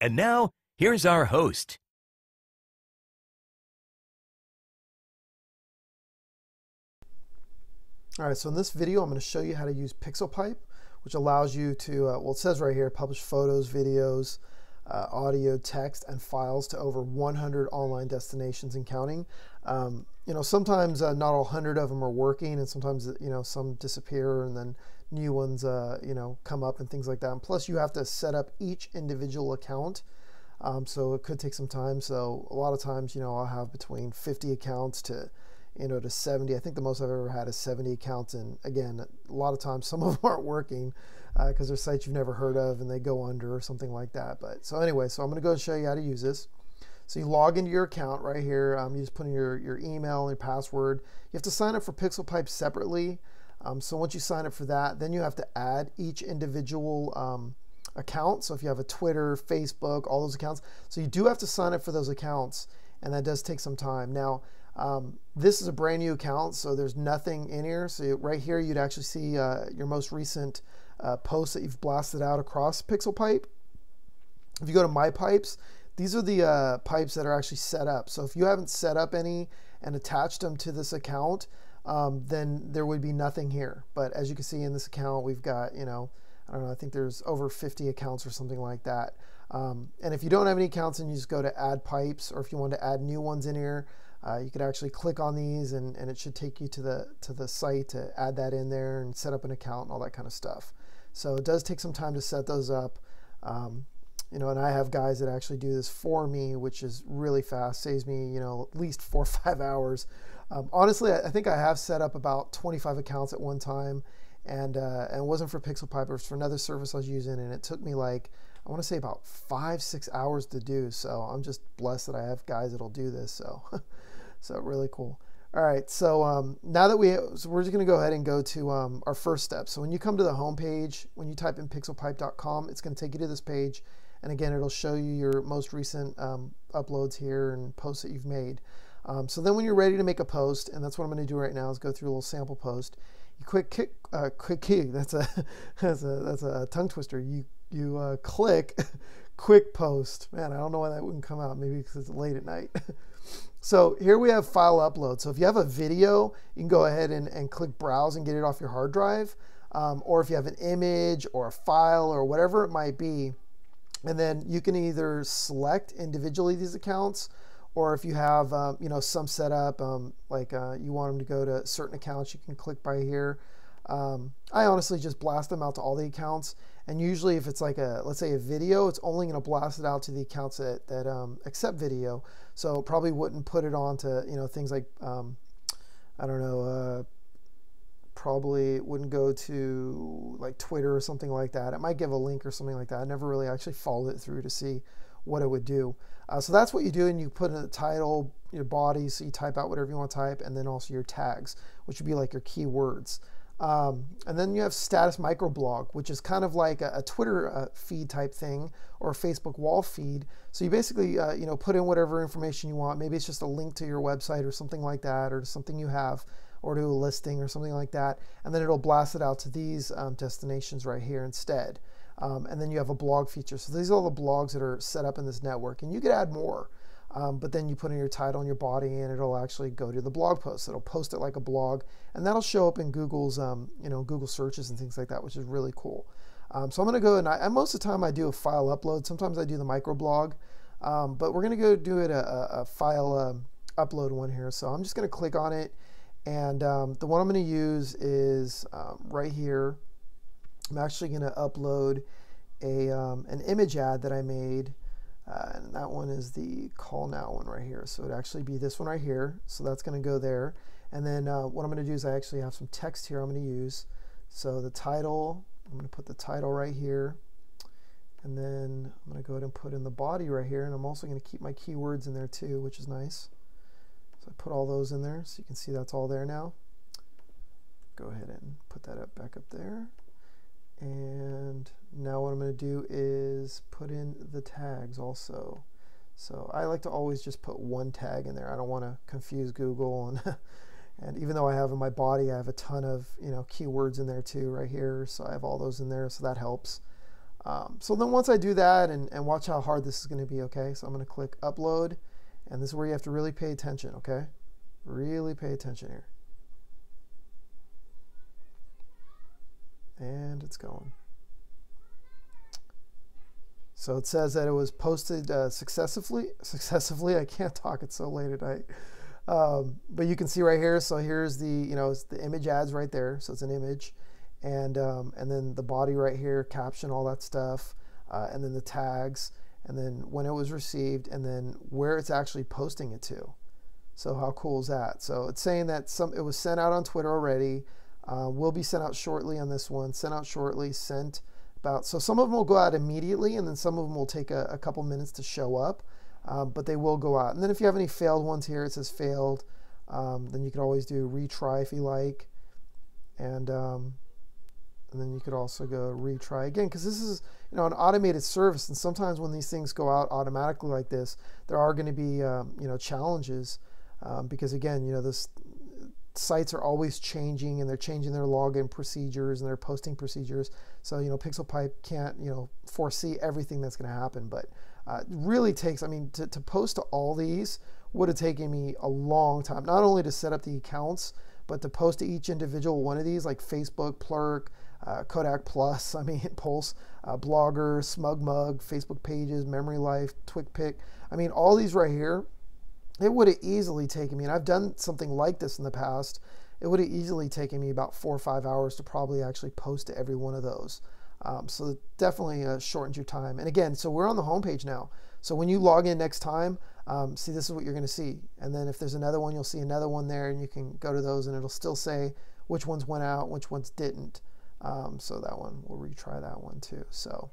And now, here's our host. All right, so in this video, I'm going to show you how to use Pixelpipe, which allows you to, well, it says right here, publish photos, videos, audio, text, and files to over 100 online destinations and counting. Sometimes not all 100 of them are working, and sometimes, some disappear and then new ones, come up and things like that. And plus, you have to set up each individual account. So it could take some time. So a lot of times, I'll have between 50 accounts to 70. I think the most I've ever had is 70 accounts. And again, a lot of times some of them aren't working because they're sites you've never heard of and they go under or something like that. But so anyway, so I'm going to go and show you how to use this. So you log into your account right here. You just put in your email and your password. You have to sign up for Pixelpipe separately. So once you sign up for that, then you have to add each individual account. So if you have a Twitter, Facebook, all those accounts. So you do have to sign up for those accounts, and that does take some time. Now, this is a brand new account, so there's nothing in here. So right here, you'd actually see your most recent posts that you've blasted out across Pixelpipe. If you go to My Pipes, these are the pipes that are actually set up. So if you haven't set up any and attached them to this account, then there would be nothing here. But as you can see in this account, we've got, I don't know, I think there's over 50 accounts or something like that. And if you don't have any accounts, then you just go to add pipes, or if you want to add new ones in here, you could actually click on these and it should take you to the site to add that in there and set up an account and all that kind of stuff. So it does take some time to set those up. And I have guys that actually do this for me, which is really fast, saves me, at least 4 or 5 hours. Honestly, I think I have set up about 25 accounts at one time, and it wasn't for Pixelpipe, it was for another service I was using, and it took me I want to say about 5-6 hours to do. So I'm just blessed that I have guys that'll do this. So, so really cool. All right, so now that we're just going to go ahead and go to our first step. So when you come to the home page, when you type in pixelpipe.com, it's going to take you to this page. And again, it'll show you your most recent uploads here and posts that you've made. So then when you're ready to make a post, and that's what I'm going to do right now, is go through a little sample post. You quick key. That's a tongue twister. You click quick post. Man, I don't know why that wouldn't come out. Maybe because it's late at night. So here we have file upload. So if you have a video, you can go ahead and click browse and get it off your hard drive. Or if you have an image or a file or whatever it might be, and then you can either select individually these accounts, or if you have some set up, you want them to go to certain accounts, you can click by here. I honestly just blast them out to all the accounts, and usually if it's let's say a video, it's only going to blast it out to the accounts that accept video. So probably wouldn't put it on to things like probably wouldn't go to like Twitter or something like that. It might give a link or something like that. I never really actually followed it through to see what it would do. So that's what you do, and you put in the title, your body, so you type out whatever you want to type, and then also your tags, which would be like your keywords. And then you have status microblog, which is kind of like a Twitter feed type thing, or a Facebook wall feed. So you basically put in whatever information you want. Maybe it's just a link to your website or something like that, or to something you have, or to a listing or something like that, and then it'll blast it out to these destinations right here instead. And then you have a blog feature. So these are all the blogs that are set up in this network, and you could add more. But then you put in your title and your body, and it'll actually go to the blog post. It'll post it like a blog, and that'll show up in Google's, Google searches and things like that, which is really cool. So I'm going to go, and most of the time I do a file upload. Sometimes I do the microblog, but we're going to go do it a file upload one here. So I'm just going to click on it, and the one I'm going to use is right here. I'm actually going to upload an image ad that I made. And that one is the call now one right here. So it'd actually be this one right here. So that's going to go there. And then what I'm going to do is I actually have some text here I'm going to use. So the title, I'm going to put the title right here. And then I'm going to go ahead and put in the body right here. And I'm also going to keep my keywords in there too, which is nice. So I put all those in there. So you can see that's all there now. Go ahead and put that back up there. And now what I'm going to do is put in the tags also. So I like to always just put one tag in there. I don't want to confuse Google, and even though I have in my body, I have a ton of keywords in there too right here. So I have all those in there, so that helps. So then once I do that, and watch how hard this is going to be, okay? So I'm going to click upload, and this is where you have to really pay attention, okay? Really pay attention here. And it's going. So it says that it was posted successfully. I can't talk, it's so late at night. But you can see right here, so here's the, it's the image ads right there. So it's an image. And then the body right here, caption, all that stuff. And then the tags. And then when it was received, and then where it's actually posting it to. So how cool is that? So it's saying that it was sent out on Twitter already. Will be sent out shortly on this one. Sent out shortly, sent about. So some of them will go out immediately, and then some of them will take a couple minutes to show up. But they will go out. And then if you have any failed ones here, it says failed. Then you could always do retry if you like. And then you could also go retry again, because this is an automated service. And sometimes when these things go out automatically like this, there are going to be challenges, because again, this sites are always changing, and they're changing their login procedures and their posting procedures. So Pixelpipe can't foresee everything that's going to happen, but it really takes, to post to all these would have taken me a long time, not only to set up the accounts, but to post to each individual one of these, like Facebook, Plurk, Kodak Plus, Pulse, Blogger, SmugMug, Facebook Pages, Memory Life, TwicPic. All these right here, it would have easily taken me, and I've done something like this in the past, it would have easily taken me about 4 or 5 hours to probably actually post to every one of those. So it definitely shortens your time. And again, so we're on the homepage now. So when you log in next time, see, this is what you're going to see. And then if there's another one, you'll see another one there, and you can go to those, and it'll still say which ones went out, which ones didn't. So that one, we'll retry that one too. So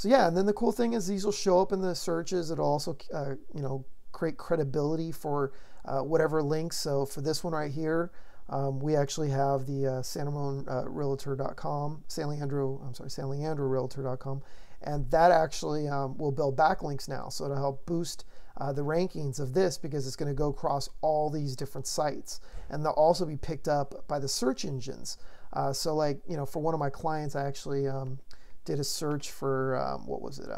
yeah, and then the cool thing is these will show up in the searches. It'll also, create credibility for whatever links. So for this one right here, we actually have the San Ramon Realtor.com, San Leandro Realtor.com, and that actually will build backlinks now. So it'll help boost the rankings of this, because it's going to go across all these different sites, and they'll also be picked up by the search engines. So like, for one of my clients, I actually did a search for, what was it?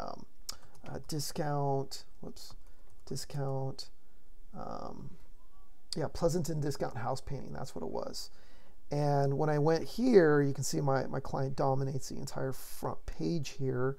Pleasanton discount house painting. That's what it was. And when I went here, you can see my client dominates the entire front page here.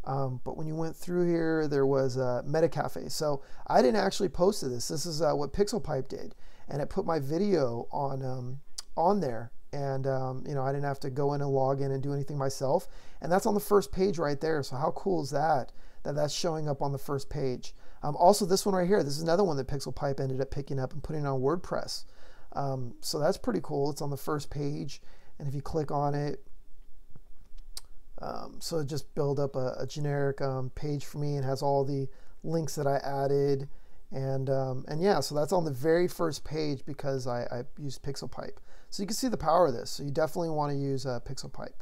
But when you went through here, there was a Meta Cafe. So I didn't actually post to this. This is what Pixelpipe did, and it put my video on there. And I didn't have to go in and log in and do anything myself. And that's on the first page right there. So how cool is that? That's showing up on the first page. Also, this one right here, this is another one that Pixelpipe ended up picking up and putting on WordPress. So that's pretty cool. It's on the first page, and if you click on it, so it just built up a generic page for me, and has all the links that I added, and yeah, so that's on the very first page because I used Pixelpipe. So you can see the power of this. So you definitely want to use Pixelpipe.